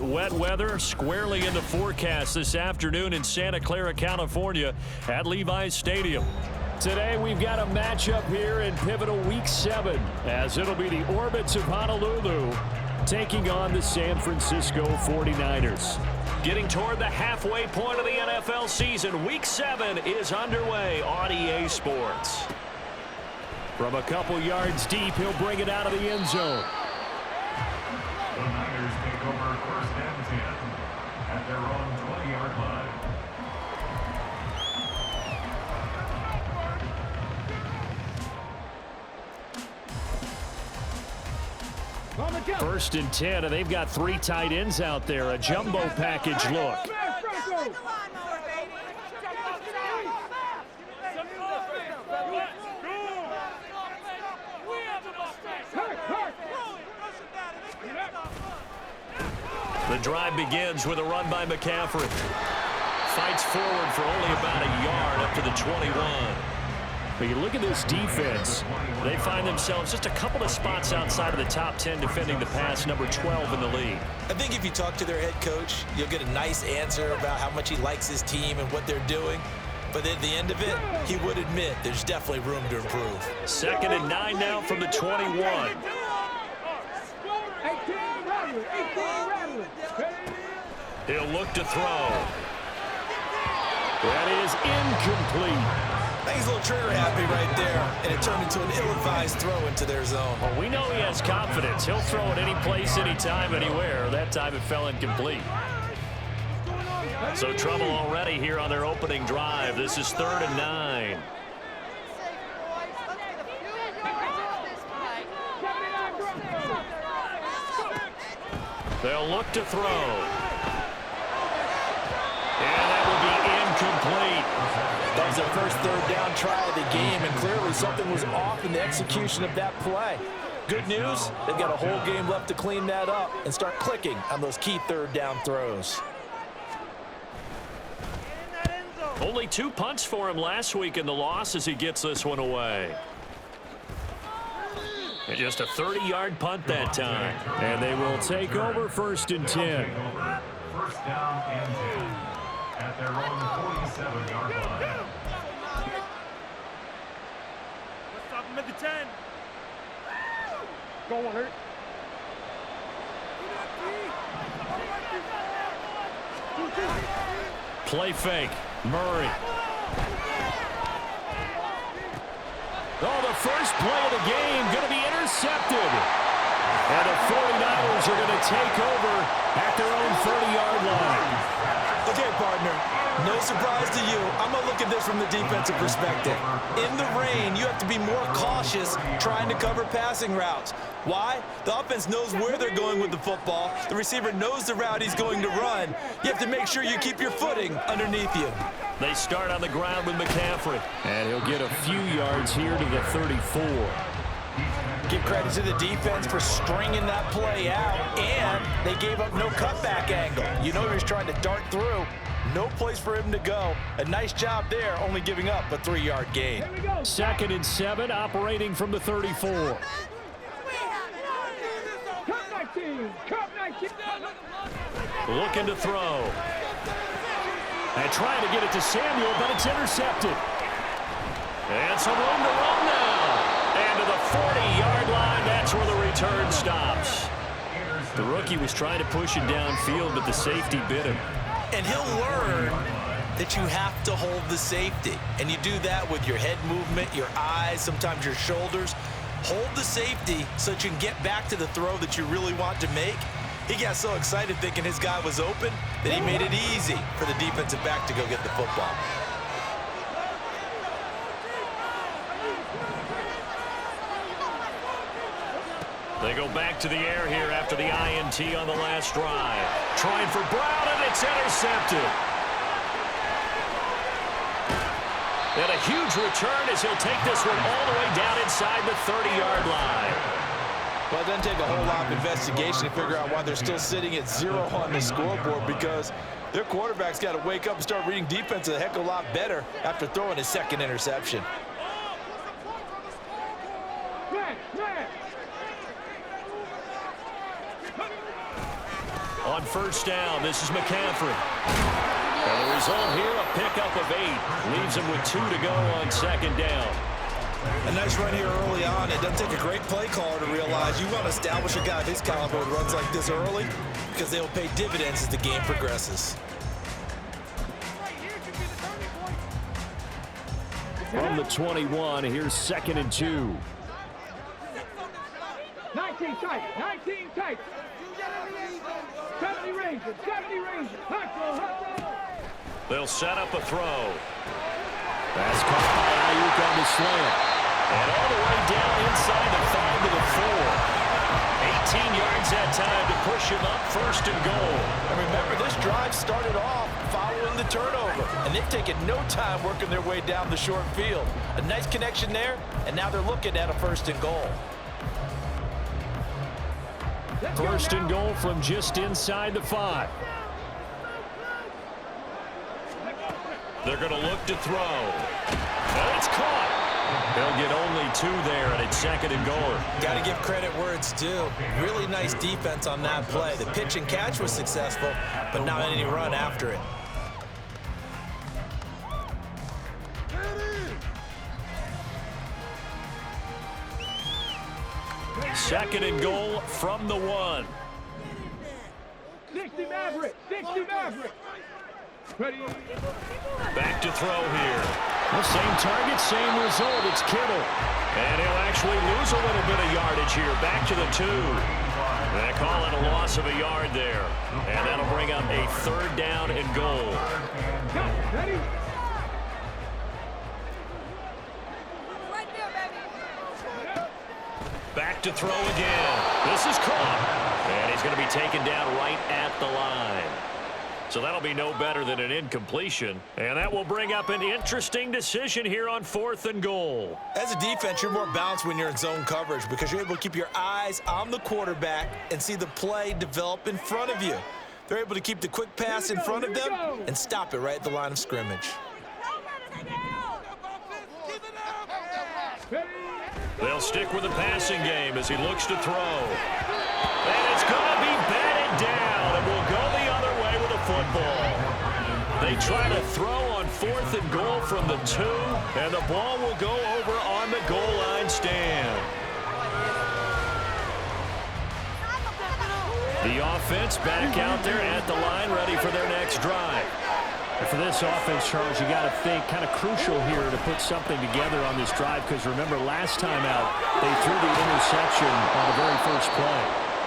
wet weather squarely in the forecast this afternoon in Santa Clara, California at Levi's Stadium. Today we've got a matchup here in pivotal Week 7 as it'll be the Orbits of Honolulu taking on the San Francisco 49ers. Getting toward the halfway point of the NFL season, Week 7 is underway on EA Sports. From a couple yards deep, he'll bring it out of the end zone. The Niners take over first and 10 at their own 20-yard line. First and 10, and they've got 3 tight ends out there. A jumbo package look. The drive begins with a run by McCaffrey. Fights forward for only about a yard up to the 21. But you look at this defense, they find themselves just a couple of spots outside of the top 10 defending the pass, number 12 in the league. I think if you talk to their head coach, you'll get a nice answer about how much he likes his team and what they're doing. But at the end of it, he would admit there's definitely room to improve. 2nd and 9 now from the 21. He'll look to throw. That is incomplete. I think he's a little trigger happy right there, and it turned into an ill-advised throw into their zone. Well, we know he has confidence. He'll throw it any place, anytime, anywhere. That time it fell incomplete. So trouble already here on their opening drive. This is 3rd and 9. They'll look to throw. And that will be incomplete. That was their first 3rd down try of the game, and clearly something was off in the execution of that play. Good news, they've got a whole game left to clean that up and start clicking on those key 3rd down throws. Only 2 punts for him last week in the loss as he gets this one away. And just a 30-yard punt that time. And they will take over 1st and 10. First down and 10 at their own 47-yard line. Let's stop him at the 10. Go on, Hurt. Play fake. Murray. Oh, the first play of the game going to be intercepted. And the 49ers are going to take over at their own 30-yard line. Okay, partner, no surprise to you. I'm going to look at this from the defensive perspective. In the rain, you have to be more cautious trying to cover passing routes. Why? The offense knows where they're going with the football. The receiver knows the route he's going to run. You have to make sure you keep your footing underneath you. They start on the ground with McCaffrey. And he'll get a few yards here to the 34. Give credit to the defense for stringing that play out, and they gave up no cutback angle. You know he was trying to dart through. No place for him to go. A nice job there, only giving up a 3-yard gain. 2nd and 7, operating from the 34. Looking to throw. And trying to get it to Samuel, but it's intercepted. And some room to run now. And to the 40-yard line, that's where the return stops. The rookie was trying to push it downfield, but the safety bit him. And he'll learn that you have to hold the safety. And you do that with your head movement, your eyes, sometimes your shoulders. Hold the safety so that you can get back to the throw that you really want to make. He got so excited thinking his guy was open that he made it easy for the defensive back to go get the football. They go back to the air here after the INT on the last drive. Trying for Brown, and it's intercepted. And a huge return as he'll take this one all the way down inside the 30-yard line. Well, it doesn't take a whole lot of investigation to figure out why they're still sitting at 0 on the scoreboard, because their quarterback's got to wake up and start reading defense a heck of a lot better after throwing his 2nd interception. On first down, this is McCaffrey. And the result here, a pickup of 8. Leaves him with 2 to go on second down. A nice run here early on. It doesn't take a great play caller to realize you want to establish a guy of his caliber who runs like this early because they will pay dividends as the game progresses. From the 21, here's 2nd and 2. 19 tight, 19 tight. 70 Rangers, 70 Rangers. Hustle. They'll set up a throw. That's caught by Ayuk on the slant. And all the way down inside the 5 to the 4. 18 yards that time to push him up 1st and goal. And remember, this drive started off following the turnover, and they've taken no time working their way down the short field. A nice connection there, and now they're looking at a 1st and goal. 1st and goal from just inside the 5. They're going to look to throw. And it's caught. They'll get only 2 there, and it's 2nd and goal. Got to give credit where it's due. Really nice defense on that play. The pitch and catch was successful, but not any run after it. Second and goal from the 1. 60 Maverick, 60 Maverick. Ready. Back to throw here. The same target, same result. It's Kittle. And he'll actually lose a little bit of yardage here. Back to the 2. They call it a loss of a yard there. And that'll bring up a 3rd down and goal. Ready. Back to throw again. This is caught. And he's going to be taken down right at the line. So that'll be no better than an incompletion. And that will bring up an interesting decision here on 4th and goal. As a defense, you're more balanced when you're in zone coverage because you're able to keep your eyes on the quarterback and see the play develop in front of you. They're able to keep the quick pass in front of them and stop it right at the line of scrimmage. They'll stick with the passing game as he looks to throw. And it's going to be batted down, and we'll go the other way with a football. They try to throw on 4th and goal from the 2, and the ball will go over on the goal line stand. The offense back out there at the line, ready for their next drive. For this offense, Charles, you got to think kind of crucial here to put something together on this drive because remember last time out they threw the interception on the very first play.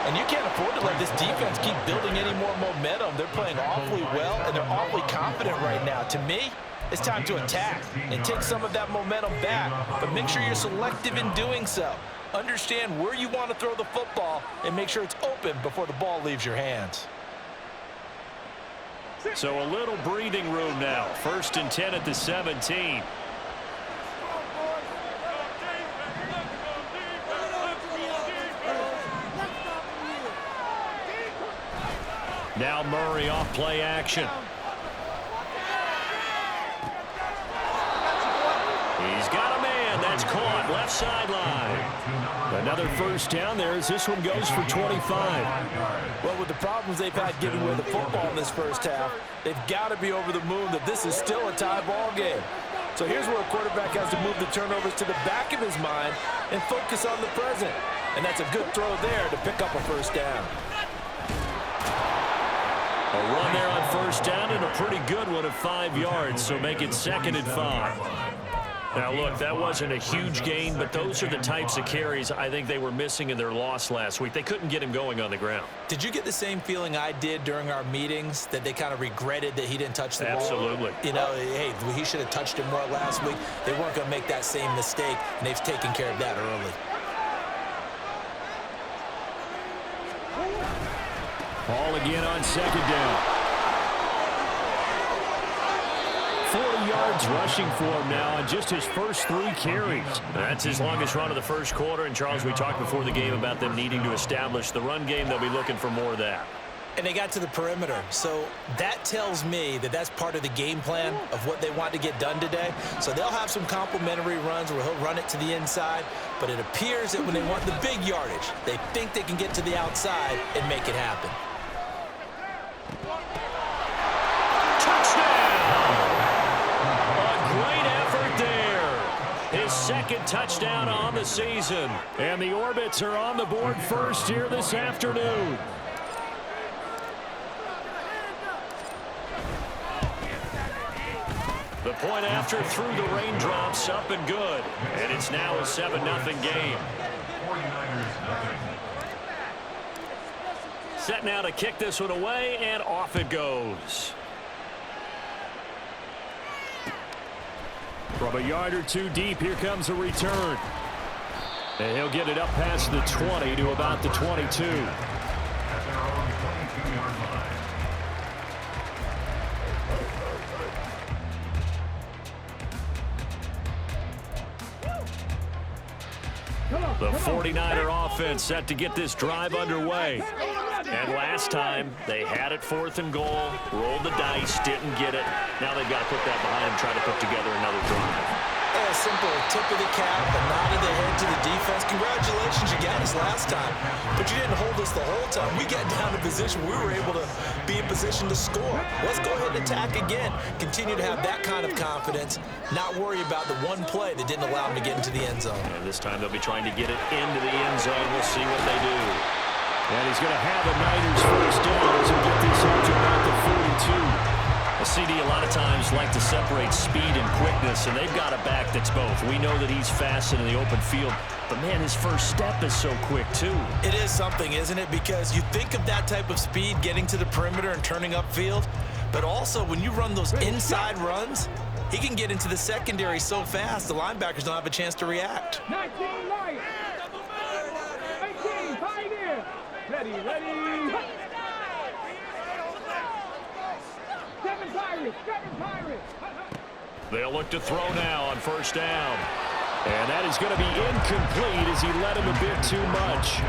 And you can't afford to let this defense keep building any more momentum. They're playing awfully well and they're awfully confident right now. To me, it's time to attack and take some of that momentum back, but make sure you're selective in doing so. Understand where you want to throw the football and make sure it's open before the ball leaves your hands. So a little breathing room now. 1st and 10 at the 17. Now Murray off play action. He's got a man. That's caught. Left sideline. Another 1st down there as this one goes for 25. Well, with the problems they've had getting away the football in this first half, they've got to be over the moon that this is still a tie ball game. So here's where a quarterback has to move the turnovers to the back of his mind and focus on the present. And that's a good throw there to pick up a 1st down. A run there on 1st down and a pretty good one of 5 yards, so make it 2nd and 5. Now, look, that wasn't a huge gain, but those are the types of carries I think they were missing in their loss last week. They couldn't get him going on the ground. Did you get the same feeling I did during our meetings, that they kind of regretted that he didn't touch the ball? Absolutely. You know, hey, he should have touched him more last week. They weren't going to make that same mistake, and they've taken care of that early. Ball again on 2nd down. 40 yards rushing for him now on just his first 3 carries. That's his longest run of the first quarter. And, Charles, we talked before the game about them needing to establish the run game. They'll be looking for more of that. And they got to the perimeter. So that tells me that that's part of the game plan of what they want to get done today. So they'll have some complimentary runs where he'll run it to the inside. But it appears that when they want the big yardage, they think they can get to the outside and make it happen. second touchdown on the season. And the Orbits are on the board first here this afternoon. The point after through the raindrops, up and good. And it's now a 7-0 game. 49ers nothing. Set now to kick this one away, and off it goes. From a yard or two deep, here comes a return. And he'll get it up past the 20 to about the 22. At their own 22-yard line. The 49er offense set to get this drive underway. And last time, they had it 4th and goal, rolled the dice, didn't get it. Now they've got to put that behind them, try to put together another drive. A simple tip of the cap, a nod of the head to the defense. Congratulations, you got us last time, but you didn't hold us the whole time. We got down to position. We were able to be in position to score. Let's go ahead and attack again. Continue to have that kind of confidence, not worry about the one play that didn't allow them to get into the end zone. And this time they'll be trying to get it into the end zone. We'll see what they do. And he's going to have a Niners first down as he get this up to about the 42. A CD a lot of times like to separate speed and quickness, and they've got a back that's both. We know that he's fast in the open field, but man, his first step is so quick too. It is something, isn't it? Because you think of that type of speed getting to the perimeter and turning upfield, but also when you run those inside runs, he can get into the secondary so fast the linebackers don't have a chance to react. 19 Lions. 18 Pioneers. Ready. 7 Pirates. They'll look to throw now on first down. And that is going to be incomplete as he led him a bit too much.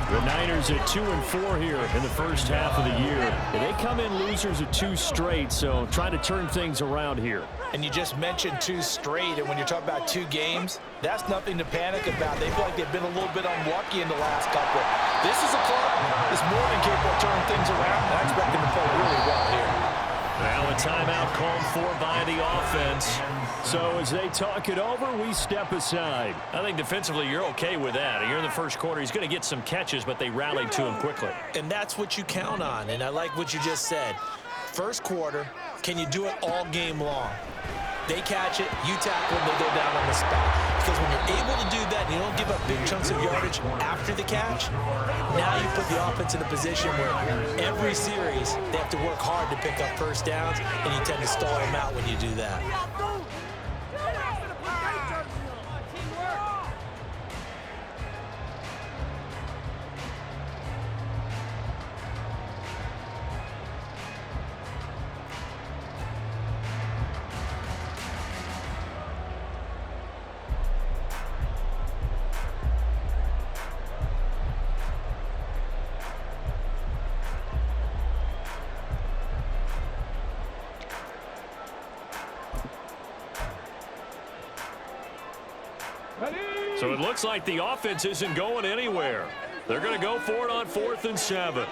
The Niners at 2-4 here in the first half of the year. And they come in losers of 2 straight, so trying to turn things around here. And you just mentioned 2 straight, and when you're talking about 2 games, that's nothing to panic about. They feel like they've been a little bit unlucky in the last couple. This is a club that's more than capable of turning things around, and I expect them to play really well here. Now a timeout called for by the offense. So as they talk it over, we step aside. I think defensively you're okay with that. You're in the first quarter. He's going to get some catches, but they rallied to him quickly. And that's what you count on, and I like what you just said. First quarter, can you do it all game long? They catch it, you tackle them, they go down on the spot. Because when you're able to do that and you don't give up big chunks of yardage after the catch, now you put the offense in a position where every series they have to work hard to pick up first downs, and you tend to stall them out when you do that. So it looks like the offense isn't going anywhere. They're going to go for it on 4th and 7.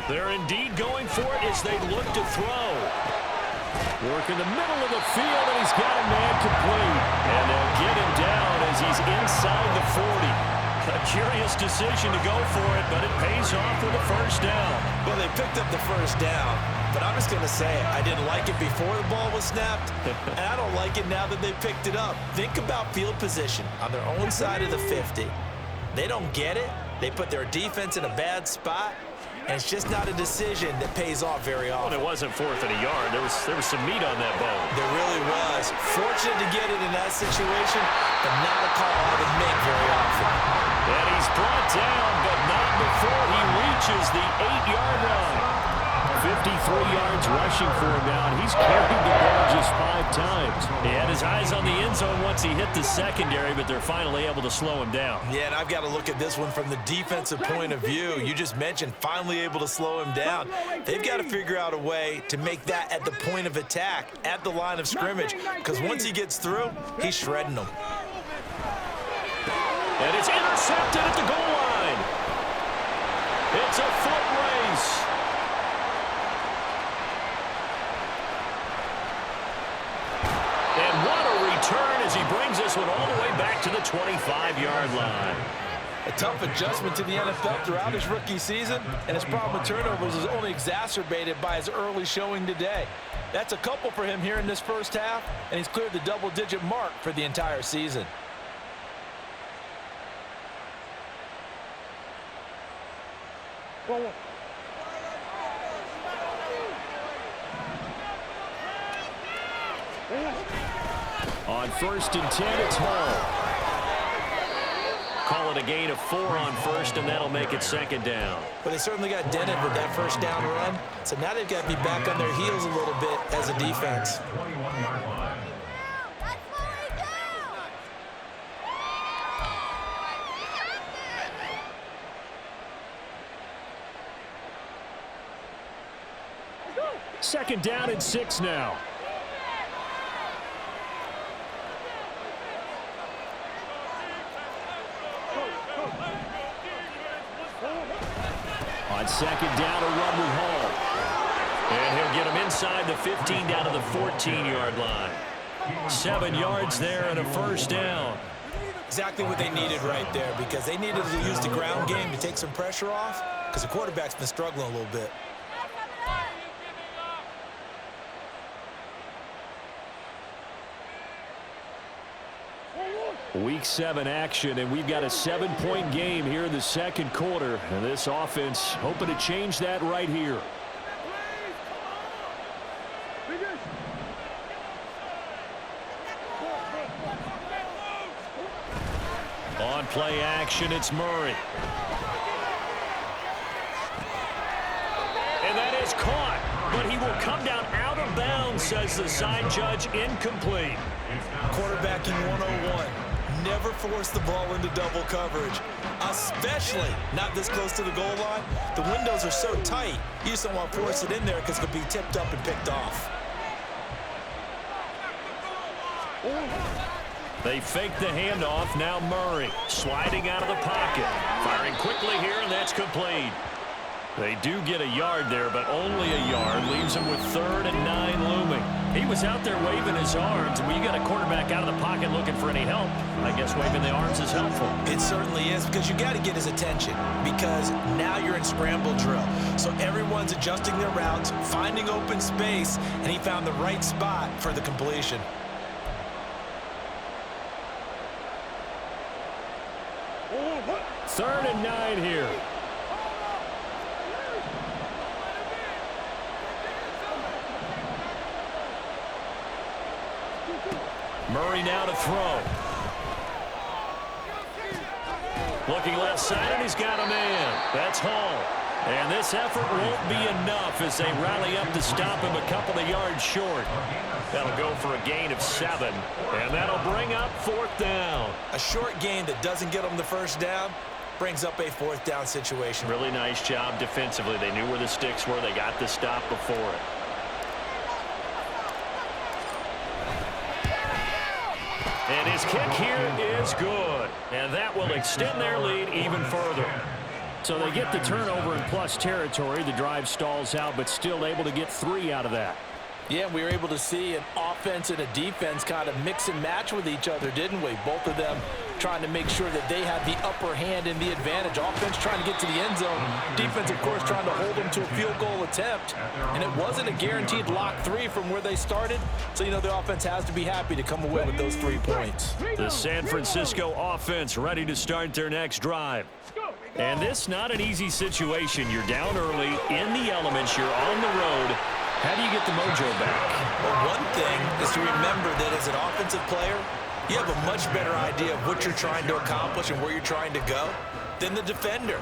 They're indeed going for it as they look to throw. Work in the middle of the field, and he's got a man complete. And they'll get him down as he's inside the 40. A curious decision to go for it, but it pays off with a first down. Well, they picked up the first down, but I'm just going to say it. I didn't like it before the ball was snapped, and I don't like it now that they picked it up. Think about field position on their own side of the 50. They don't get it. They put their defense in a bad spot, and it's just not a decision that pays off very often. Well, it wasn't 4th and a yard. There was some meat on that bone. There really was. Fortunate to get it in that situation, but not a call I would make very often. And he's brought down, but not before he reaches the 8-yard line. 53 yards rushing for him now, and he's carried the ball just 5 times. He had his eyes on the end zone once he hit the secondary, but they're finally able to slow him down. Yeah, and I've got to look at this one from the defensive point of view. You just mentioned finally able to slow him down. They've got to figure out a way to make that at the point of attack, at the line of scrimmage, because once he gets through, he's shredding them. And it's intercepted at the goal line. It's a foot race. And what a return as he brings us this one all the way back to the 25-yard line. A tough adjustment to the NFL throughout his rookie season, and his problem with turnovers is only exacerbated by his early showing today. That's a couple for him here in this first half, and he's cleared the double-digit mark for the entire season. On 1st and 10, it's Hall. Call it a gain of 4 on 1st, and that'll make it 2nd down. But they certainly got dented with that first down run, so now they've got to be back on their heels a little bit as a defense. 21-yard line. Second down and 6 now. On 2nd down, a run with Hall. And he'll get him inside the 15 down to the 14-yard line. 7 yards there and a 1st down. Exactly what they needed right there, because they needed to use the ground game to take some pressure off, because the quarterback's been struggling a little bit. Week 7 action, and we've got a 7-point game here in the second quarter. And this offense hoping to change that right here. On play action, it's Murray. And that is caught, but he will come down out of bounds, says the side judge. Incomplete. Quarterbacking 101. Never force the ball into double coverage, especially not this close to the goal line. The windows are so tight, you just don't want to force it in there because it could be tipped up and picked off. They fake the handoff. Now Murray sliding out of the pocket. Firing quickly here, and that's complete. They do get a yard there, but only a yard. Leaves him with 3rd and 9 looming. He was out there waving his arms, and when you got a quarterback out of the pocket looking for any help, I guess waving the arms is helpful. It certainly is, because you got to get his attention, because now you're in scramble drill. So everyone's adjusting their routes, finding open space, and he found the right spot for the completion. Third and 9 here. Murray now to throw. Looking left side, and he's got a man. That's Hall. And this effort won't be enough as they rally up to stop him a couple of yards short. That'll go for a gain of 7, and that'll bring up 4th down. A short gain that doesn't get them the first down brings up a 4th down situation. Really nice job defensively. They knew where the sticks were. They got the stop before it. And his kick here is good. And that will extend their lead even further. So they get the turnover in plus territory. The drive stalls out, but still able to get 3 out of that. Yeah, we were able to see an offense and a defense kind of mix and match with each other, didn't we? Both of them trying to make sure that they had the upper hand and the advantage. Offense trying to get to the end zone. Defense, of course, trying to hold them to a field goal attempt. And it wasn't a guaranteed lock 3 from where they started. So, you know, the offense has to be happy to come away with those 3 points. The San Francisco offense ready to start their next drive. And this not an easy situation. You're down early, in the elements, you're on the road. How do you get the mojo back? Well, one thing is to remember that as an offensive player, you have a much better idea of what you're trying to accomplish and where you're trying to go than the defender.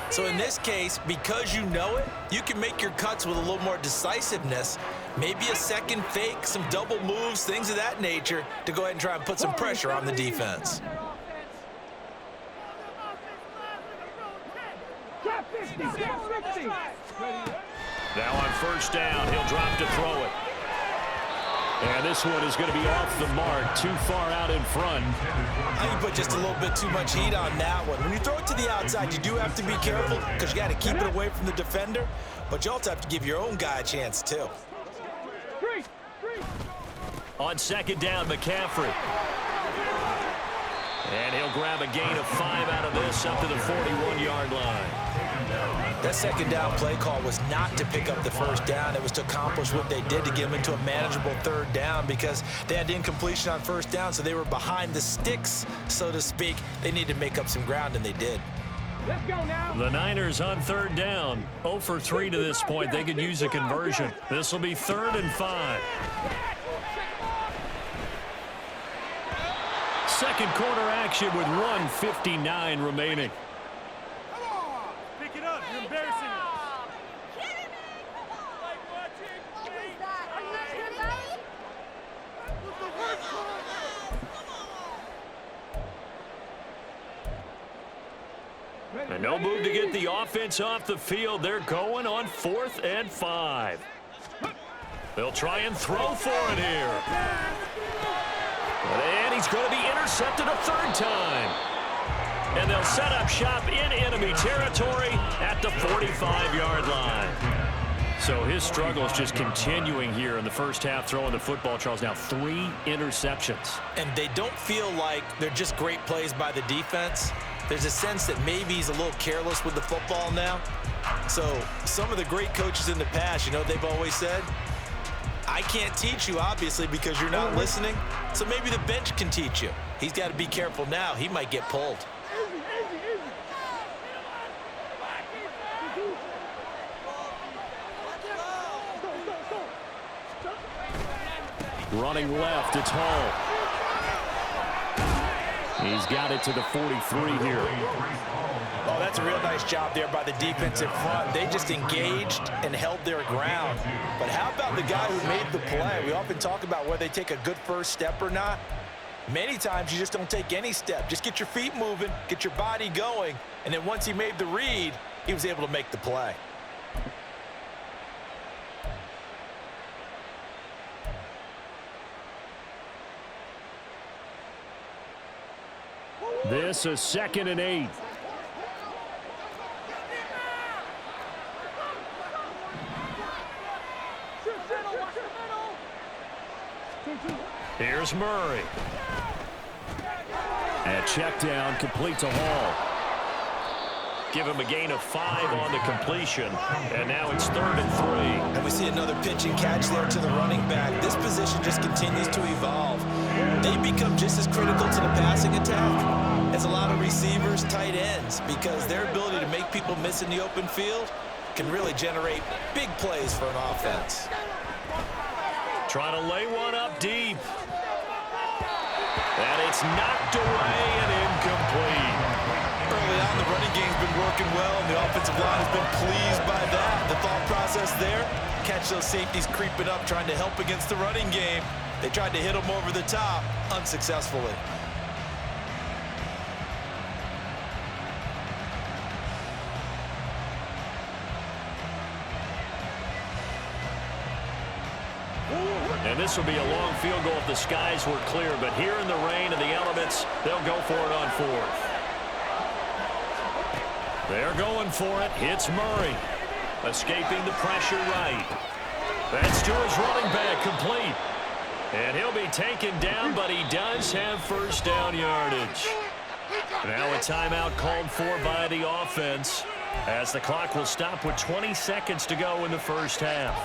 So in this case, because you know it, you can make your cuts with a little more decisiveness, maybe a second fake, some double moves, things of that nature, to go ahead and try and put some pressure on the defense. Now on first down, he'll drop to throw it. And this one is going to be off the mark, too far out in front. I think you put just a little bit too much heat on that one. When you throw it to the outside, you do have to be careful because you got to keep it away from the defender, but you also have to give your own guy a chance too. On second down, McCaffrey. And he'll grab a gain of 5 out of this up to the 41-yard line. That second down play call was not to pick up the first down. It was to accomplish what they did to get them into a manageable third down because they had incompletion on first down, so they were behind the sticks, so to speak. They needed to make up some ground, and they did. Let's go now. The Niners on third down. 0 for 3 to this point. They could use a conversion. This will be 3rd and 5. Second quarter action with 1:59 remaining. Pick it up. You're embarrassing us. And no move to get the offense off the field. They're going on 4th and 5. They'll try and throw for it here. And he's going to be intercepted a 3rd time. And they'll set up shop in enemy territory at the 45-yard line. So his struggle is just continuing here in the first half, throwing the football, Charles. Now 3 interceptions. And they don't feel like they're just great plays by the defense. There's a sense that maybe he's a little careless with the football now. So some of the great coaches in the past, you know what they've always said? I can't teach you, obviously, because you're not listening. So maybe the bench can teach you. He's got to be careful now. He might get pulled. Running left, it's Hall. He's got it to the 43 here. Oh, that's a real nice job there by the defensive front. They just engaged and held their ground. But how about the guy who made the play? We often talk about whether they take a good first step or not. Many times you just don't take any step. Just get your feet moving, get your body going, and then once he made the read, he was able to make the play. This is 2nd and 8. Here's Murray. And check down, complete to Hall. Give him a gain of 5 on the completion. And now it's 3rd and 3. And we see another pitch and catch there to the running back. This position just continues to evolve. They become just as critical to the passing attack as a lot of receivers, tight ends, because their ability to make people miss in the open field can really generate big plays for an offense. Trying to lay one up deep. And it's knocked away and incomplete. Early on, the running game's been working well, and the offensive line has been pleased by that. The thought process there, catch those safeties creeping up, trying to help against the running game. They tried to hit them over the top, unsuccessfully. And this will be a long field goal if the skies were clear. But here in the rain and the elements, they'll go for it on 4th. They're going for it. It's Murray. Escaping the pressure right. That's to his running back, complete. And he'll be taken down, but he does have first down yardage. Now a timeout called for by the offense as the clock will stop with 20 seconds to go in the first half.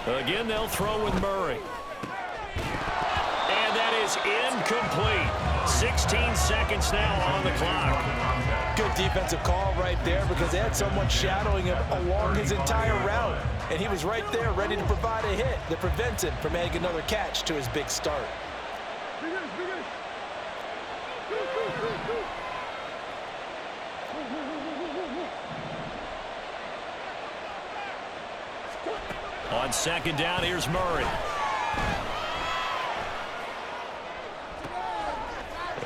Again, they'll throw with Murray. And that is incomplete. 16 seconds now on the clock. Good defensive call right there because they had someone shadowing him along his entire route. And he was right there ready to provide a hit that prevents him from adding another catch to his big start. On second down, here's Murray.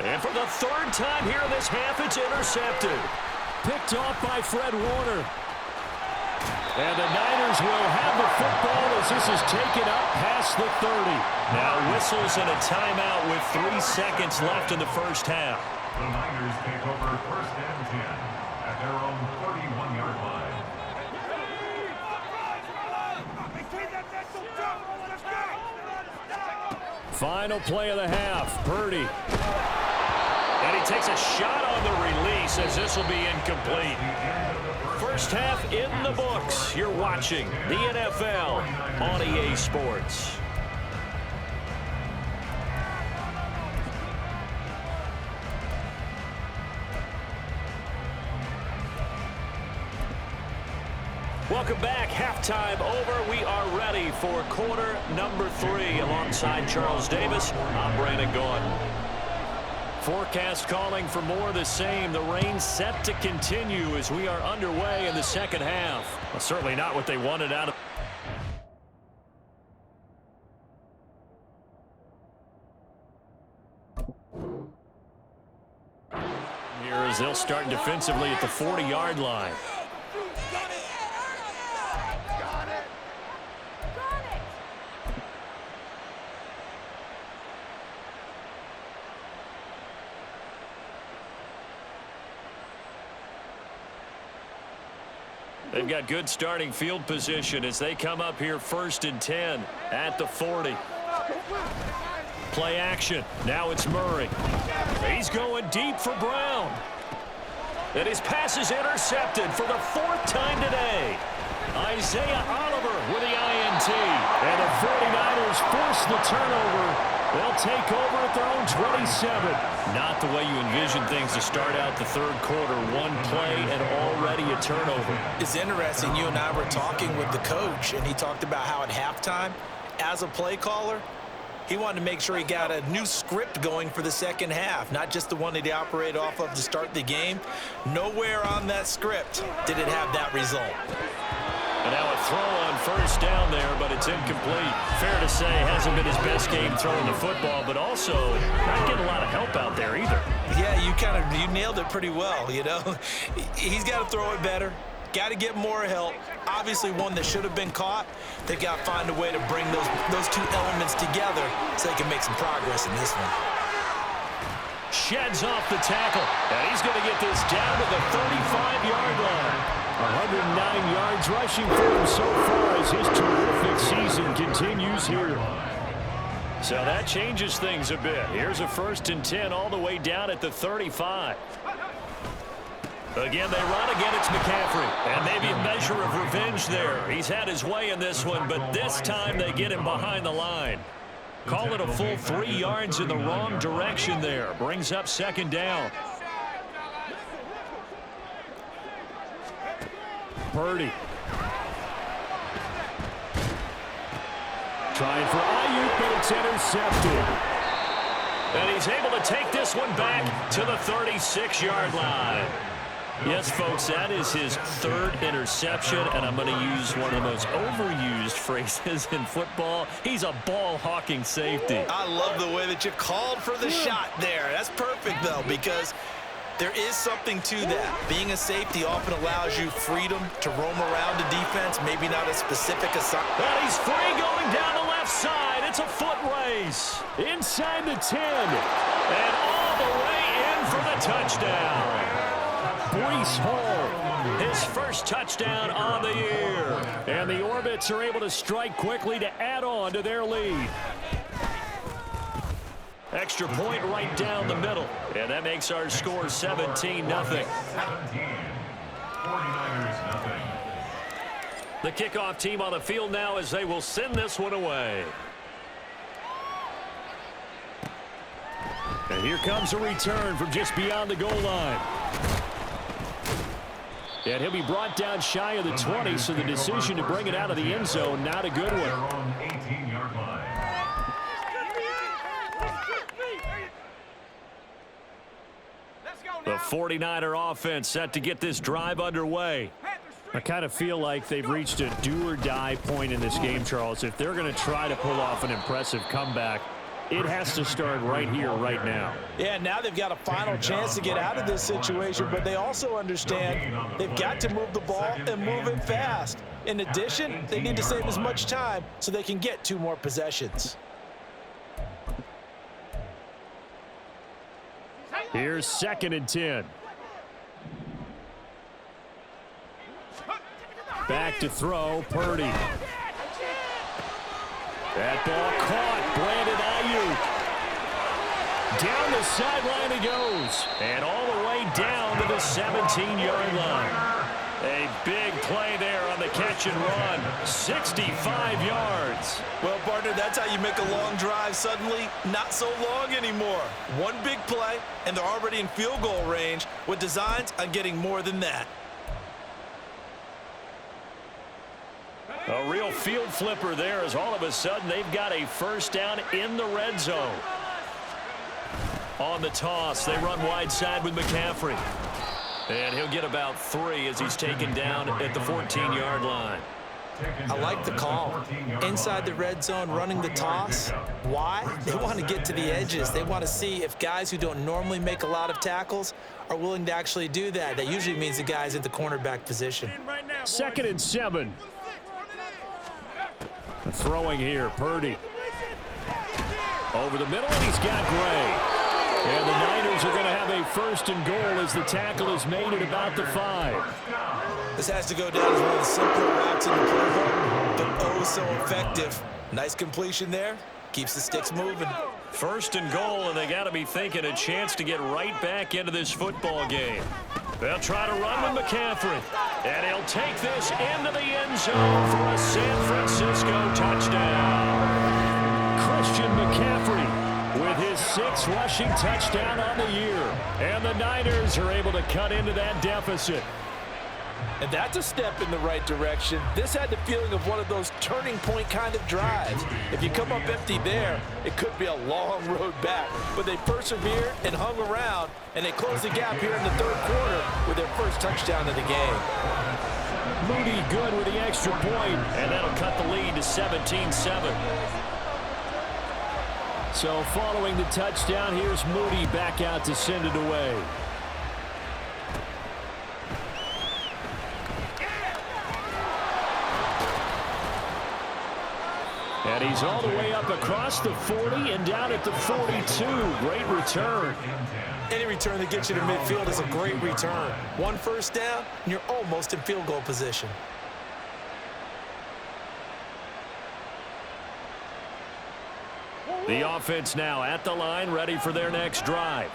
And for the third time here in this half, it's intercepted. Picked off by Fred Warner. And the Niners will have the football as this is taken up past the 30. Now whistles and a timeout with 3 seconds left in the first half. The Niners take over first and 10 at their own 31-yard line. Final play of the half, Purdy. And he takes a shot on the release as this will be incomplete. First half in the books. You're watching the NFL on EA Sports. Welcome back. Halftime over. We are ready for quarter number 3. Alongside Charles Davis, I'm Brandon Gaudin. Forecast calling for more of the same. The rain set to continue as we are underway in the second half. Well, certainly not what they wanted out of. Here as they'll start defensively at the 40-yard line. They've got good starting field position as they come up here first and 10 at the 40. Play action. Now it's Murray. He's going deep for Brown. And his pass is intercepted for the 4th time today. Isaiah Oliver with the INT. And the 49ers force the turnover. They'll take over at their own 27. Not the way you envision things to start out the third quarter. One play and already a turnover. It's interesting. You and I were talking with the coach, and he talked about how at halftime, as a play caller, he wanted to make sure he got a new script going for the second half, not just the one that he operated off of to start the game. Nowhere on that script did it have that result. And now a throw on first down there, but it's incomplete. Fair to say, hasn't been his best game throwing the football, but also not getting a lot of help out there either. Yeah, you nailed it pretty well, you know. He's got to throw it better. Got to get more help. Obviously one that should have been caught. They've got to find a way to bring those two elements together so they can make some progress in this one. Sheds off the tackle, and he's going to get this down to the 35-yard line. 109 yards rushing for him so far as his terrific season continues here. So that changes things a bit. Here's a 1st and 10 all the way down at the 35. Again, they run again. It's McCaffrey. And maybe a measure of revenge there. He's had his way in this one, but this time they get him behind the line. Call it a full 3 yards in the wrong direction there. Brings up second down. Purdy. Trying for Ayuk, but it's intercepted. And he's able to take this one back to the 36-yard line. Yes, folks, that is his 3rd interception, and I'm going to use one of the most overused phrases in football. He's a ball-hawking safety. I love the way that you called for the shot there. That's perfect, though, because there is something to that. Being a safety often allows you freedom to roam around the defense, maybe not a specific assignment. And he's free going down the left side. It's a foot race. Inside the 10. And all the way in for the touchdown. Breece Hall, his first touchdown on the year. And the Orbits are able to strike quickly to add on to their lead. Extra point right down the middle. And that makes our score 17-0. 17. 49ers nothing. The kickoff team on the field now as they will send this one away. And here comes a return from just beyond the goal line. And he'll be brought down shy of the 20, so the decision to bring it out of the end zone, not a good one. 18-yard line. The 49er offense set to get this drive underway. I kind of feel like they've reached a do-or-die point in this game, Charles. If they're going to try to pull off an impressive comeback, it has to start right here, right now. Yeah, now they've got a final chance to get out of this situation, but they also understand they've got to move the ball and move it fast. In addition, they need to save as much time so they can get 2 more possessions. Here's 2nd and 10. Back to throw, Purdy. That ball caught, Brandon Ayuk. Down the sideline he goes. And all the way down to the 17-yard line. A big play there on the catch and run. 65 yards. Well, partner, that's how you make a long drive suddenly not so long anymore. One big play, and they're already in field goal range with designs on getting more than that. A real field flipper there as all of a sudden they've got a first down in the red zone. On the toss, they run wide side with McCaffrey. And he'll get about 3 as he's taken down at the 14-yard line. I like the call. Inside the red zone, running the toss. Why? They want to get to the edges. They want to see if guys who don't normally make a lot of tackles are willing to actually do that. That usually means the guy's at the cornerback position. 2nd and 7. Throwing here, Purdy. Over the middle, and he's got Gray. And the Niners are going to have a 1st and goal as the tackle is made at about the 5. This has to go down as one of the simpler routes in the playbook, but oh so effective. Nice completion there. Keeps the sticks moving. 1st and goal, and they got to be thinking a chance to get right back into this football game. They'll try to run with McCaffrey. And he'll take this into the end zone for a San Francisco touchdown. Christian McCaffrey with his 6th rushing touchdown on the year. And the Niners are able to cut into that deficit. And that's a step in the right direction. This had the feeling of one of those turning point kind of drives. If you come up empty there, it could be a long road back. But they persevered and hung around, and they closed the gap here in the 3rd quarter with their first touchdown of the game. Moody good with the extra point, and that'll cut the lead to 17-7. So following the touchdown, here's Moody back out to send it away. And he's all the way up across the 40 and down at the 42. Great return. Any return that gets you to midfield is a great return. 1 first down, and you're almost in field goal position. The offense now at the line, ready for their next drive.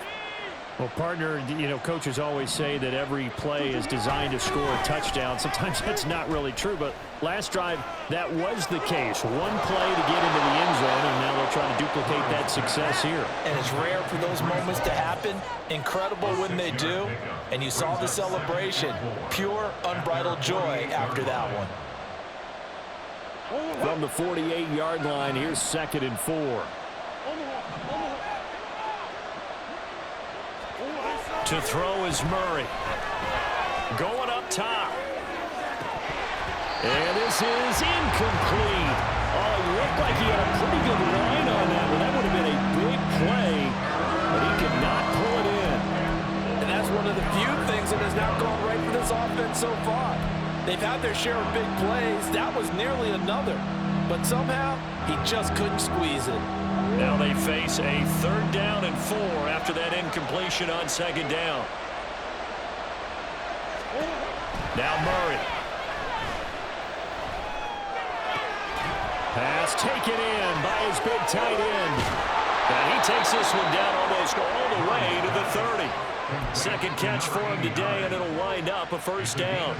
Well, partner, you know, coaches always say that every play is designed to score a touchdown. Sometimes that's not really true, but last drive, that was the case. One play to get into the end zone, and now they'll try to duplicate that success here. And it's rare for those moments to happen. Incredible when they do. And you saw the celebration. Pure, unbridled joy after that one. From the 48-yard line, here's 2nd and 4. To throw is Murray. Going up top. And this is incomplete. Oh, it looked like he had a pretty good line on that one. That would have been a big play, but he could not pull it in. And that's one of the few things that has not gone right for this offense so far. They've had their share of big plays. That was nearly another. But somehow, he just couldn't squeeze it. Now they face a 3rd down and 4 after that incompletion on 2nd down. Now Murray. Pass taken in by his big tight end. And he takes this one down almost all the way to the 30. 2nd catch for him today, and it'll wind up a 1st down.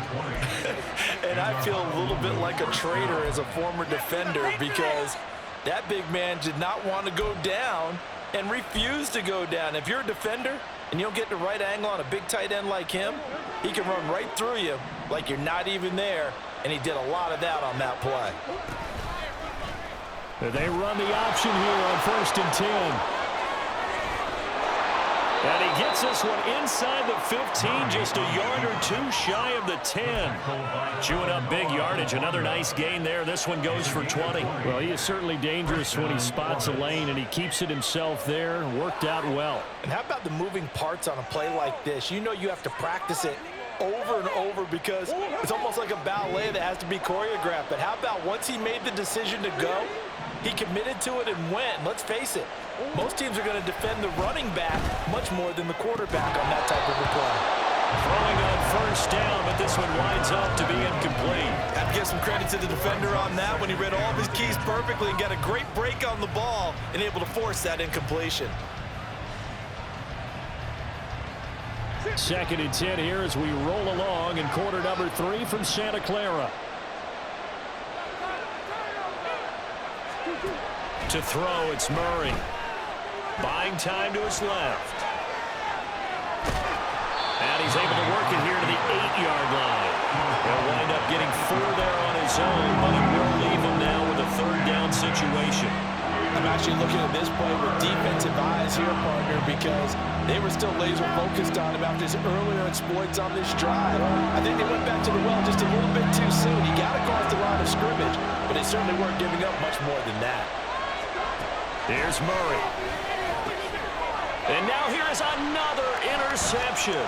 And I feel a little bit like a traitor as a former defender because that big man did not want to go down and refused to go down. If you're a defender and you don't get the right angle on a big tight end like him, he can run right through you like you're not even there, and he did a lot of that on that play. They run the option here on 1st and 10. And he gets this one inside the 15, just a yard or two shy of the 10. Chewing up big yardage. Another nice gain there. This one goes for 20. Well, he is certainly dangerous when he spots a lane, and he keeps it himself there. Worked out well. And how about the moving parts on a play like this? You know you have to practice it over and over because it's almost like a ballet that has to be choreographed. But how about once he made the decision to go, he committed to it and went. Let's face it, most teams are going to defend the running back much more than the quarterback on that type of a play. Throwing on first down, but this one winds up to be incomplete. Have to give some credit to the defender on that when he read all of his keys perfectly and got a great break on the ball and able to force that incompletion. 2nd and 10 here as we roll along in quarter number 3 from Santa Clara. To throw, it's Murray. Buying time to his left. And he's able to work it here to the 8-yard line. He'll wind up getting 4 there on his own, but he will leave him now with a 3rd down situation. I'm actually looking at this play with defensive eyes here, partner, because they were still laser focused on about his earlier exploits on this drive. I think they went back to the well just a little bit too soon. He got across the line of scrimmage, but they certainly weren't giving up much more than that. Here's Murray. And now here is another interception.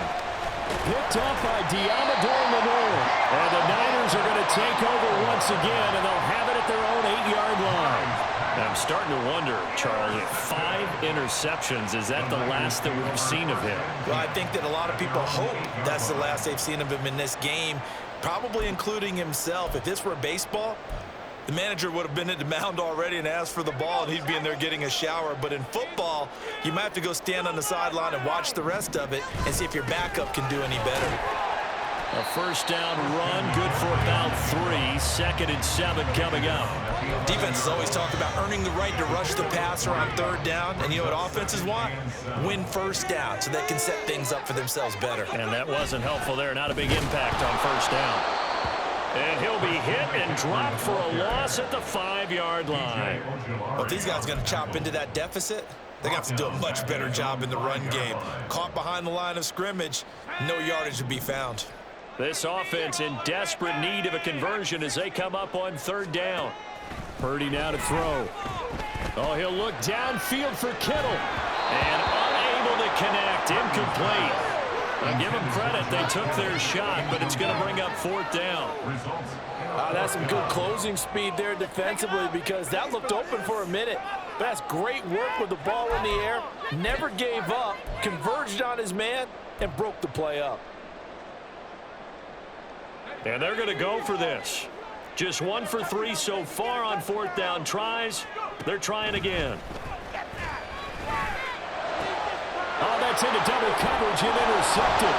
Picked up by Diamador Lenore. And the Niners are going to take over once again, and they'll have it at their own 8-yard line. I'm starting to wonder, Charlie, 5 interceptions, is that the last that we've seen of him? Well, I think that a lot of people hope that's the last they've seen of him in this game, probably including himself. If this were baseball, the manager would have been at the mound already and asked for the ball, and he'd be in there getting a shower. But in football, you might have to go stand on the sideline and watch the rest of it and see if your backup can do any better. A 1st down run, good for about 3. 2nd and 7 coming up. Defenses always talk about earning the right to rush the passer on 3rd down. And you know what offenses want? Win 1st down so they can set things up for themselves better. And that wasn't helpful there. Not a big impact on 1st down. And he'll be hit and dropped for a loss at the 5-yard line. Well, if these guys are going to chop into that deficit, they're going to have to do a much better job in the run game. Caught behind the line of scrimmage, no yardage to be found. This offense in desperate need of a conversion as they come up on 3rd down. Purdy now to throw. Oh, he'll look downfield for Kittle. And unable to connect. Incomplete. I'll give them credit. They took their shot, but it's going to bring up 4th down. That's some good closing speed there defensively because that looked open for a minute. But that's great work with the ball in the air. Never gave up, converged on his man, and broke the play up. And they're going to go for this. Just 1 for 3 so far on 4th down tries. They're trying again. Oh, that's into double coverage and intercepted.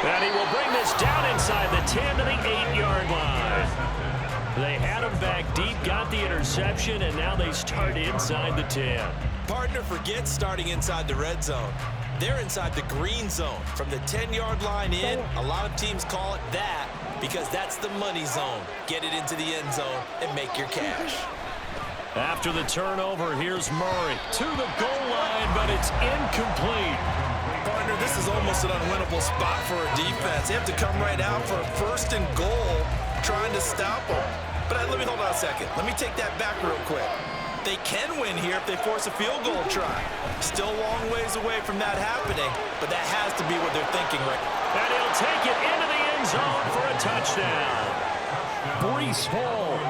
And he will bring this down inside the 10 to the 8-yard line. They had him back deep, got the interception, and now they start inside the 10. Partner forgets starting inside the red zone. They're inside the green zone. From the 10-yard line in, a lot of teams call it that because that's the money zone. Get it into the end zone and make your cash. After the turnover, here's Murray to the goal line, but it's incomplete. Partner, this is almost an unwinnable spot for a defense. They have to come right out for a 1st and goal trying to stop them. But let me hold on a second. Let me take that back real quick. They can win here if they force a field goal try. Still a long ways away from that happening, but that has to be what they're thinking right now. And he'll take it into the end zone for a touchdown. Breece Hall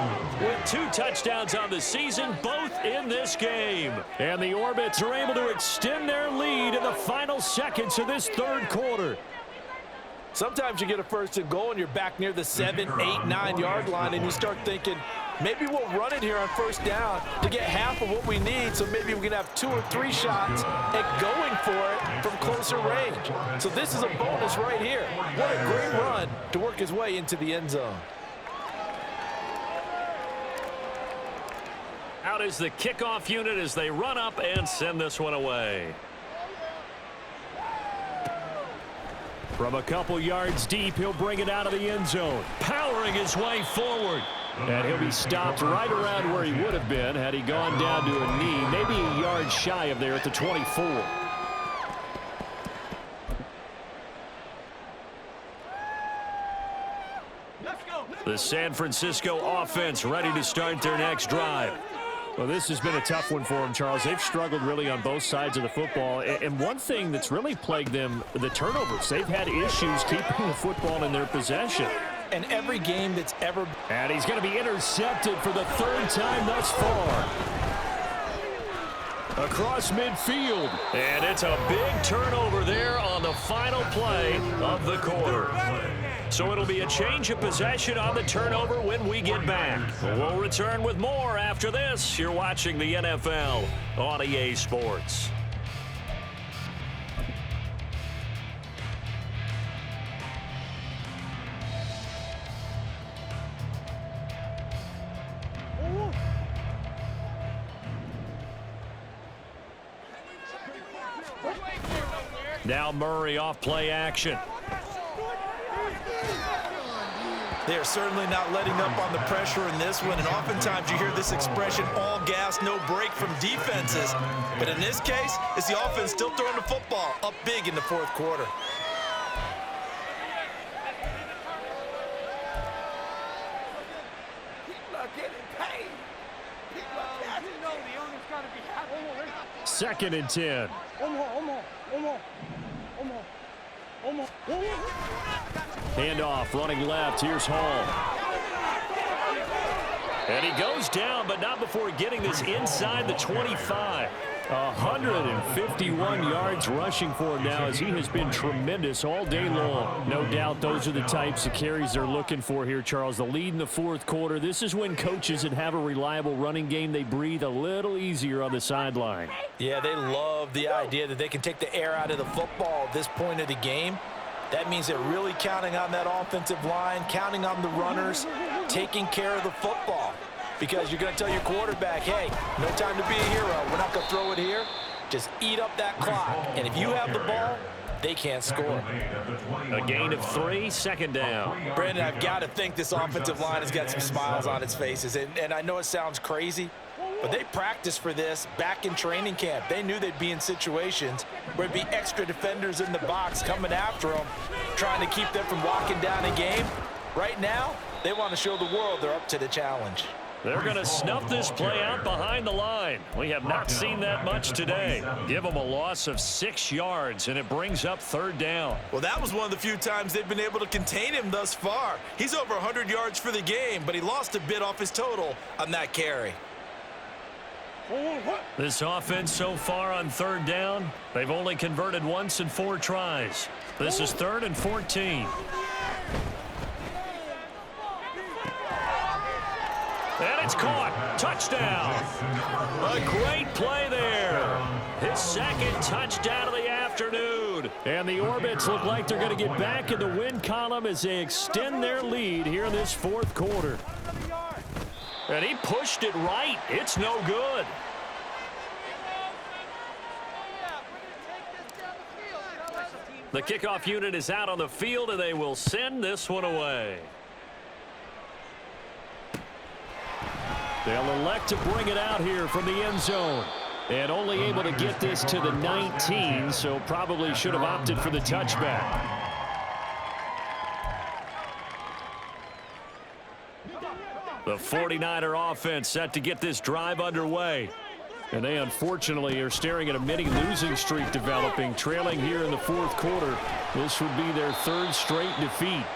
with 2 touchdowns on the season, both in this game. And the Orbits are able to extend their lead in the final seconds of this 3rd quarter. Sometimes you get a 1st and goal and you're back near the 7, 8, 9-yard line and you start thinking, maybe we'll run it here on 1st down to get half of what we need, so maybe we can have 2 or 3 shots at going for it from closer range. So this is a bonus right here. What a great run to work his way into the end zone. Out is the kickoff unit as they run up and send this one away. From a couple yards deep, he'll bring it out of the end zone. Powering his way forward. And he'll be stopped right around where he would have been had he gone down to a knee, maybe a yard shy of there at the 24. The San Francisco offense ready to start their next drive. Well, this has been a tough one for them, Charles. They've struggled really on both sides of the football. And one thing that's really plagued them, the turnovers. They've had issues keeping the football in their possession. And every game that's ever... And he's going to be intercepted for the third time thus far. Across midfield. And it's a big turnover there on the final play of the quarter. So it'll be a change of possession on the turnover when we get back. We'll return with more after this. You're watching the NFL on EA Sports. Now Murray off play action. They're certainly not letting up on the pressure in this one, and oftentimes you hear this expression, all gas, no break from defenses. But in this case, it's the offense still throwing the football up big in the fourth quarter. Second and 10. Handoff, running left. Here's Hall. And he goes down, but not before getting this inside the 25. 151 yards rushing for him now as he has been tremendous all day long. No doubt those are the types of carries they're looking for here, Charles. The lead in the fourth quarter. This is when coaches that have a reliable running game, they breathe a little easier on the sideline. Yeah, they love the idea that they can take the air out of the football at this point of the game. That means they're really counting on that offensive line, counting on the runners, taking care of the football. Because you're going to tell your quarterback, hey, no time to be a hero. We're not going to throw it here. Just eat up that clock. And if you have the ball, they can't score. A gain of 3, second down. Brandon, I've got to think this offensive line has got some smiles on its faces. And I know it sounds crazy, but they practiced for this back in training camp. They knew they'd be in situations where there'd be extra defenders in the box coming after them, trying to keep them from locking down a game. Right now, they want to show the world they're up to the challenge. They're going to snuff this play out behind the line. We have not seen that much today. Give them a loss of 6 yards, and it brings up third down. Well, that was one of the few times they've been able to contain him thus far. He's over 100 yards for the game, but he lost a bit off his total on that carry. This offense so far on third down, they've only converted once in 4 tries. This is 3rd and 14. And it's caught. Touchdown. A great play there. His second touchdown of the afternoon. And the Orbits look like they're going to get back in the win column as they extend their lead here in this fourth quarter. And he pushed it right. It's no good. The kickoff unit is out on the field, and they will send this one away. They'll elect to bring it out here from the end zone. And only able to get this to the 19, so probably should have opted for the touchback. The 49er offense set to get this drive underway. And they unfortunately are staring at a mini losing streak developing, trailing here in the fourth quarter. This would be their 3rd straight defeat.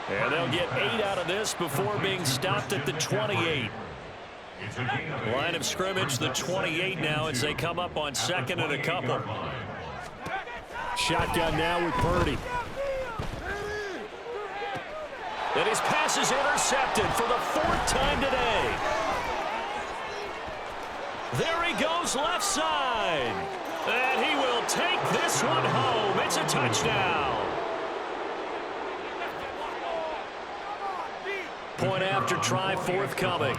And they'll get 8 out of this before being stopped at the 28. Line of scrimmage, the 28 now as they come up on 2nd and a couple. Shotgun now with Purdy. And his pass is intercepted for the 4th time today. There he goes left side. And he will take this one home. It's a touchdown. Point after try forthcoming.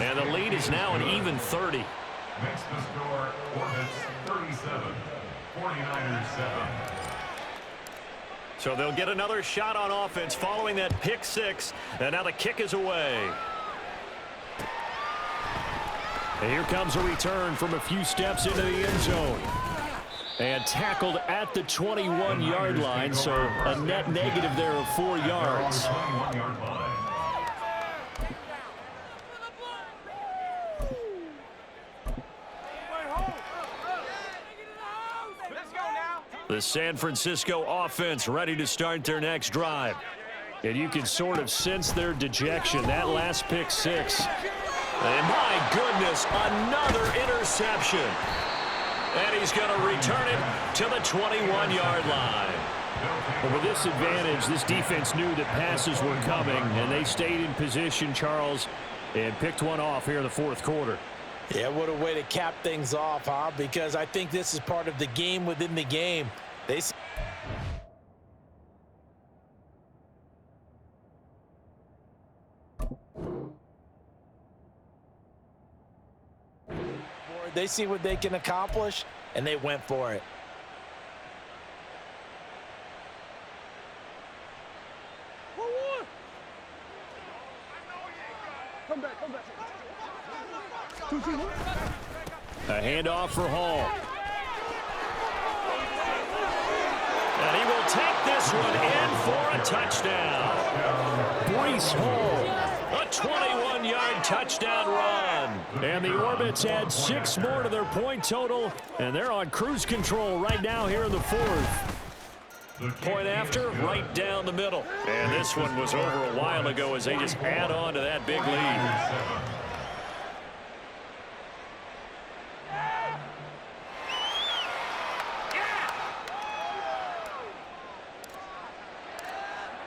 And the lead is now an even 30. Makes the score, 37, 49ers 7. So they'll get another shot on offense following that pick six. And now the kick is away. And here comes a return from a few steps into the end zone. And tackled at the 21-yard line, so a net negative there of 4 yards. The San Francisco offense ready to start their next drive. And you can sort of sense their dejection. That last pick six. And my goodness, another interception. And he's going to return it to the 21-yard line. But with this advantage, this defense knew that passes were coming, and they stayed in position, Charles, and picked one off here in the fourth quarter. Yeah, what a way to cap things off, huh? Because I think this is part of the game within the game. They see what they can accomplish, and they went for it. Come back. A handoff for Hall. And he will take this one in for a touchdown. Breece Hall, a 21-yard touchdown run. And the Orbits add 6 more to their point total, and they're on cruise control right now here in the fourth. Point after, right down the middle. And this one was over a while ago as they just add on to that big lead.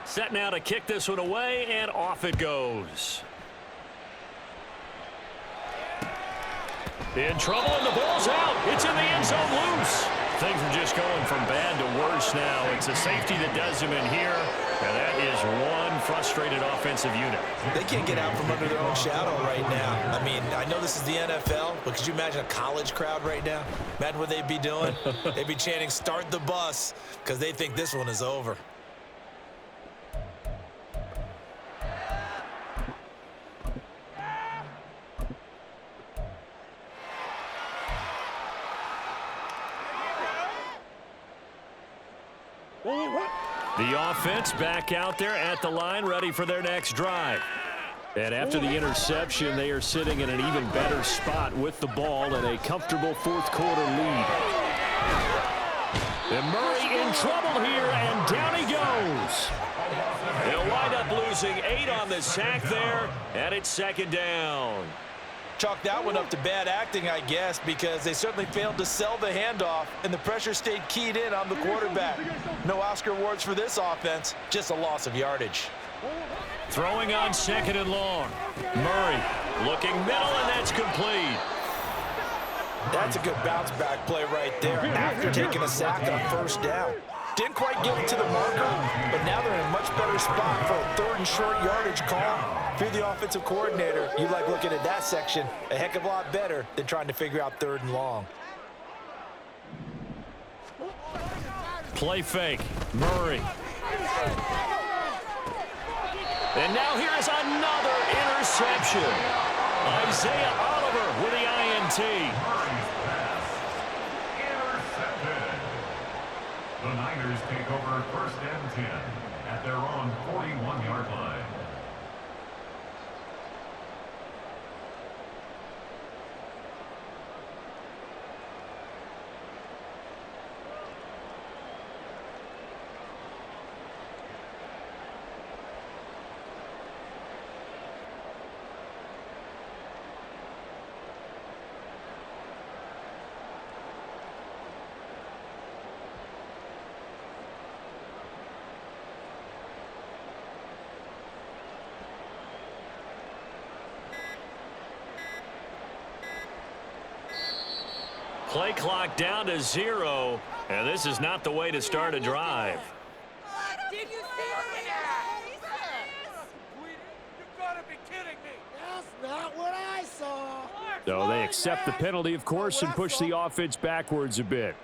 Set now to kick this one away, and off it goes. In trouble, and the ball's out. It's in the end zone loose. Things are just going from bad to worse now. It's a safety that does him in here, and that is one frustrated offensive unit. They can't get out from under their own shadow right now. I mean, I know this is the NFL, but could you imagine a college crowd right now? Imagine what they'd be doing. They'd be chanting, "Start the bus," because they think this one is over. The offense back out there at the line, ready for their next drive. And after the interception, they are sitting in an even better spot with the ball and a comfortable fourth quarter lead. And Murray in trouble here, and down he goes. They'll wind up losing 8 on the sack there, and it's second down. Chalk that one up to bad acting, I guess, because they certainly failed to sell the handoff, and the pressure stayed keyed in on the quarterback. No Oscar awards for this offense, just a loss of yardage. Throwing on second and long. Murray looking middle, and that's complete. That's a good bounce-back play right there after taking a sack on first down. Didn't quite get it to the marker, but now they're in a much better spot for a third and short yardage call. If you're the offensive coordinator, you like looking at that section a heck of a lot better than trying to figure out third and long. Play fake. Murray. And now here is another interception. Isaiah Oliver with the INT. The Niners take over first and 10 at their own 41-yard line. Play clock down to 0, and this is not the way to start a drive. Did you see that? You gotta be kidding me. That's not what I saw. So they accept the penalty, of course, and push the offense backwards a bit.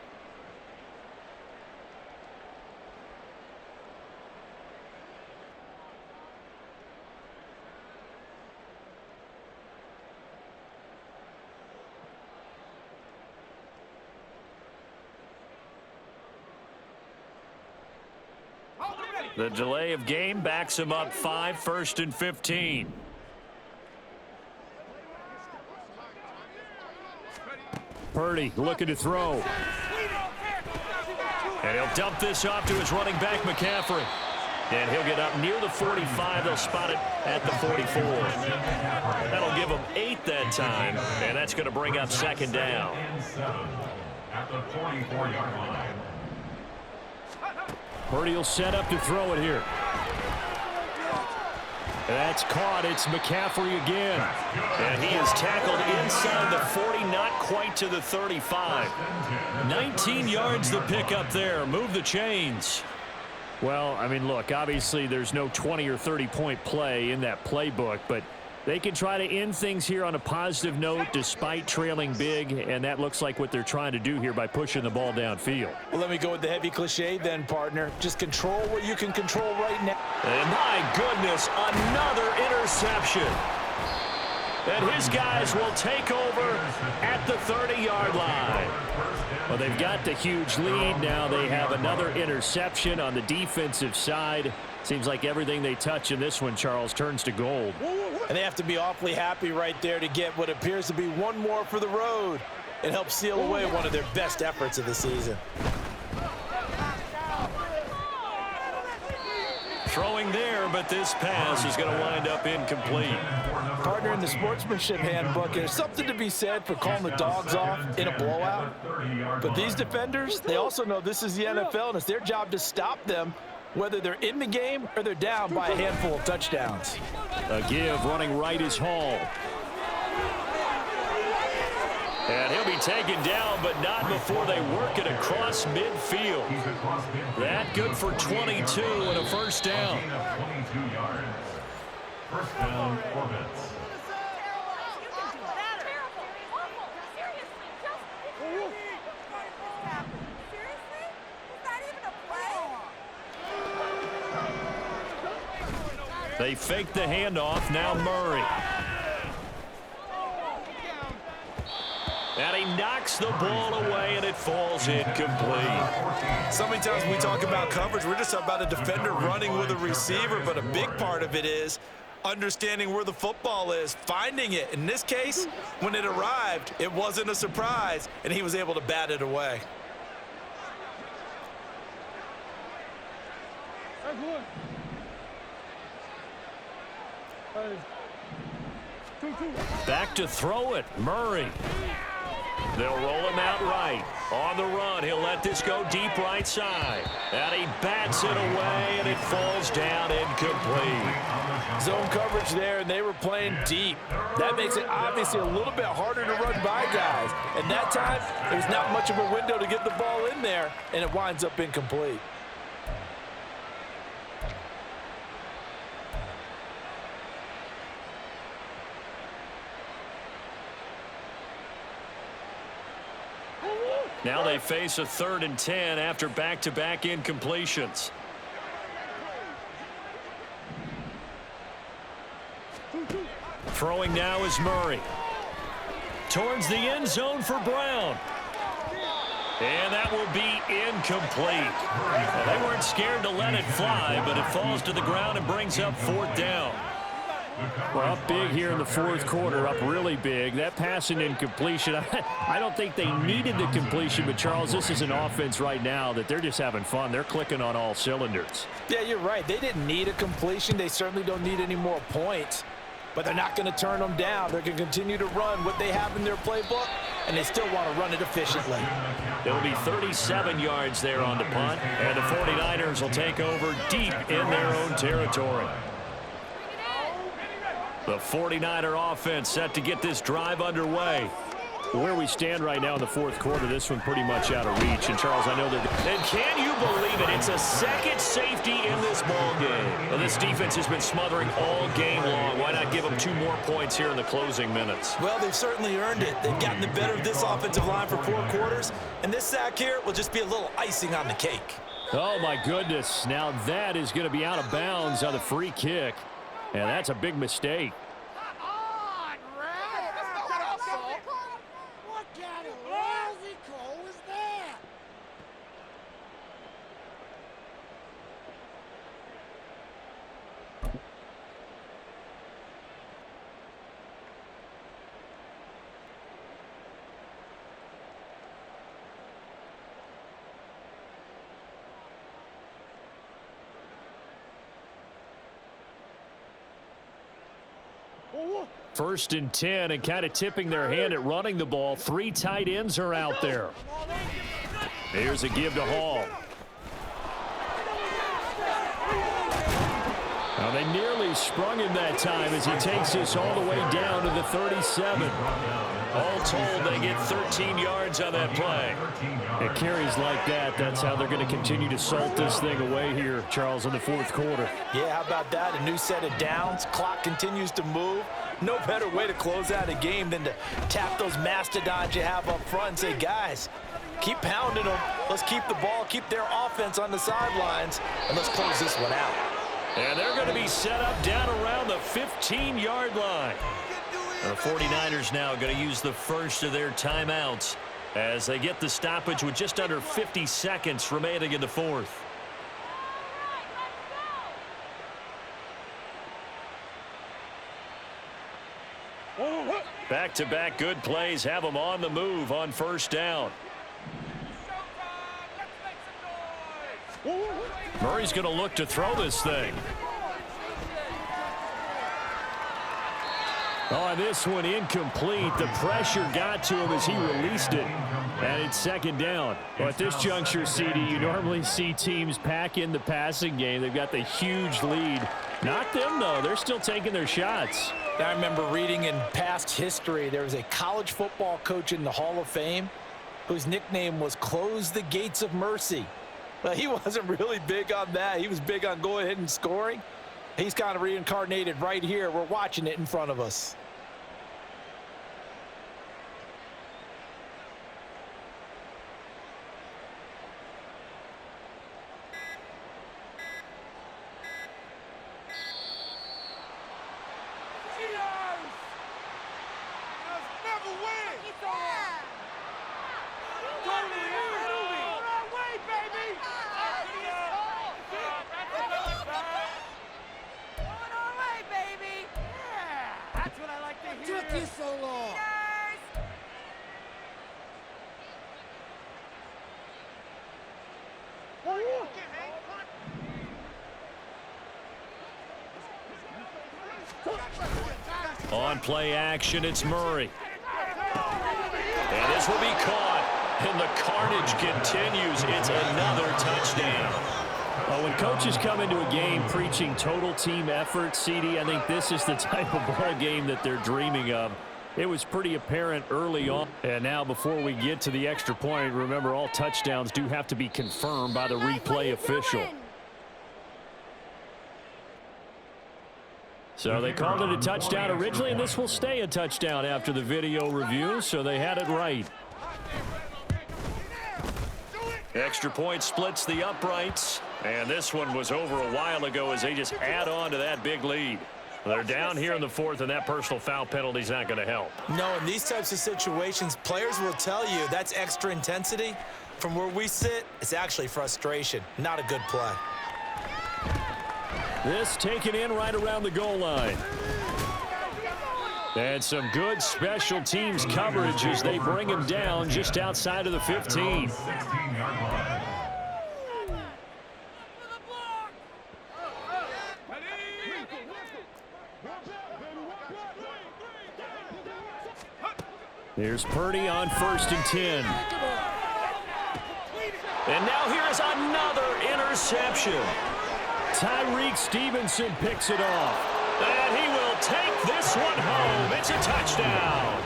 The delay of game backs him up 5, 1st and 15. Purdy looking to throw. And he'll dump this off to his running back, McCaffrey. And he'll get up near the 45. They'll spot it at the 44. That'll give him 8 that time. And that's going to bring up 2nd down. At the 44-yard line. Purdy will set up to throw it here. That's caught. It's McCaffrey again. And he is tackled inside the 40, not quite to the 35. 19 yards the pick up there. Move the chains. Well, I mean, look, obviously there's no 20 or 30-point play in that playbook, but they can try to end things here on a positive note despite trailing big, and that looks like what they're trying to do here by pushing the ball downfield. Well, let me go with the heavy cliche then, partner. Just control what you can control right now. And my goodness, another interception. And his guys will take over at the 30-yard line. Well, they've got the huge lead. Now they have another interception on the defensive side. Seems like everything they touch in this one, Charles, turns to gold. And they have to be awfully happy right there to get what appears to be one more for the road. It helps seal away one of their best efforts of the season. Throwing there, but this pass is going to wind up incomplete. Partner, in the sportsmanship handbook, there's something to be said for calling the dogs off in a blowout. But these defenders, they also know this is the NFL, and it's their job to stop them, whether they're in the game or they're down by a handful of touchdowns. A give running right is Hall. And he'll be taken down, but not before they work it across midfield. That good for 22 and a 1st down. 22 yards. 1st down, Corbett's. They fake the handoff. Now Murray. And he knocks the ball away, and it falls incomplete. So many times we talk about coverage, we're just about a defender running with a receiver, but a big part of it is understanding where the football is, finding it. In this case, when it arrived, it wasn't a surprise, and he was able to bat it away. Back to throw it, Murray. They'll roll him out right. On the run, he'll let this go deep right side. And he bats it away, and it falls down incomplete. Zone coverage there, and they were playing deep. That makes it obviously a little bit harder to run by guys. And that time, there's not much of a window to get the ball in there, and it winds up incomplete. Now they face a 3rd and 10 after back-to-back incompletions. Throwing now is Murray. Towards the end zone for Brown. And that will be incomplete. Well, they weren't scared to let it fly, but it falls to the ground and brings up 4th down. Well, up big here in the 4th quarter, up really big. That pass and incompletion, I don't think they needed the completion, but Charles, this is an offense right now that they're just having fun. They're clicking on all cylinders. Yeah, you're right. They didn't need a completion. They certainly don't need any more points, but they're not going to turn them down. They're going to continue to run what they have in their playbook, and they still want to run it efficiently. It'll be 37 yards there on the punt, and the 49ers will take over deep in their own territory. The 49er offense set to get this drive underway. Where we stand right now in the 4th quarter, this one pretty much out of reach. And, Charles, I know that... And can you believe it? It's a second safety in this ball game. Well, this defense has been smothering all game long. Why not give them 2 more points here in the closing minutes? Well, they've certainly earned it. They've gotten the better of this offensive line for 4 quarters, and this sack here will just be a little icing on the cake. Oh, my goodness. Now that is going to be out of bounds on the free kick. And that's a big mistake. 1st and 10, and kind of tipping their hand at running the ball. 3 tight ends are out there. Here's a give to Hall. Now they nearly sprung him that time as he takes this all the way down to the 37. All told, they get 13 yards on that play. It carries like that. That's how they're going to continue to salt this thing away here, Charles, in the 4th quarter. Yeah, how about that? A new set of downs. Clock continues to move. No better way to close out a game than to tap those mastodons you have up front and say, guys, keep pounding them. Let's keep the ball, keep their offense on the sidelines, and let's close this one out. And they're going to be set up down around the 15-yard line. The 49ers now going to use the first of their timeouts as they get the stoppage with just under 50 seconds remaining in the 4th. Back-to-back good plays have them on the move on 1st down. Murray's going to look to throw this thing. Oh, this one incomplete. The pressure got to him as he released it. And it's 2nd down. Well, at this juncture, CD, you normally see teams pack in the passing game. They've got the huge lead. Not them, though. They're still taking their shots. I remember reading in past history, there was a college football coach in the Hall of Fame whose nickname was Close the Gates of Mercy. Well, he wasn't really big on that. He was big on going ahead and scoring. He's kind of reincarnated right here. We're watching it in front of us. On play action, it's Murray. And this will be caught. And the carnage continues. It's another touchdown. Well, when coaches come into a game preaching total team effort, CD, I think this is the type of ball game that they're dreaming of. It was pretty apparent early on. And now before we get to the extra point, remember all touchdowns do have to be confirmed by the replay official. So they called it a touchdown originally, and this will stay a touchdown after the video review, so they had it right. Extra point splits the uprights, and this one was over a while ago as they just add on to that big lead. They're down here in the 4th, and that personal foul penalty is not going to help. No, in these types of situations, players will tell you that's extra intensity. From where we sit, it's actually frustration, not a good play. This taken in right around the goal line. And some good special teams coverage as they bring him down just outside of the 15. Here's Purdy on 1st and 10. And now here is another interception. Tyreek Stevenson picks it off. And he will take this one home. It's a touchdown.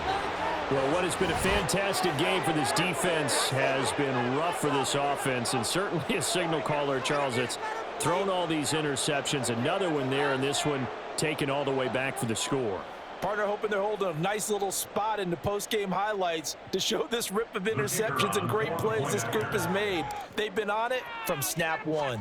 Well, what has been a fantastic game for this defense has been rough for this offense, and certainly a signal caller, Charles, that's thrown all these interceptions. Another one there, and this one taken all the way back for the score. Partner hoping they're holding a nice little spot in the post-game highlights to show this rip of interceptions and great plays this group has made. They've been on it from snap one.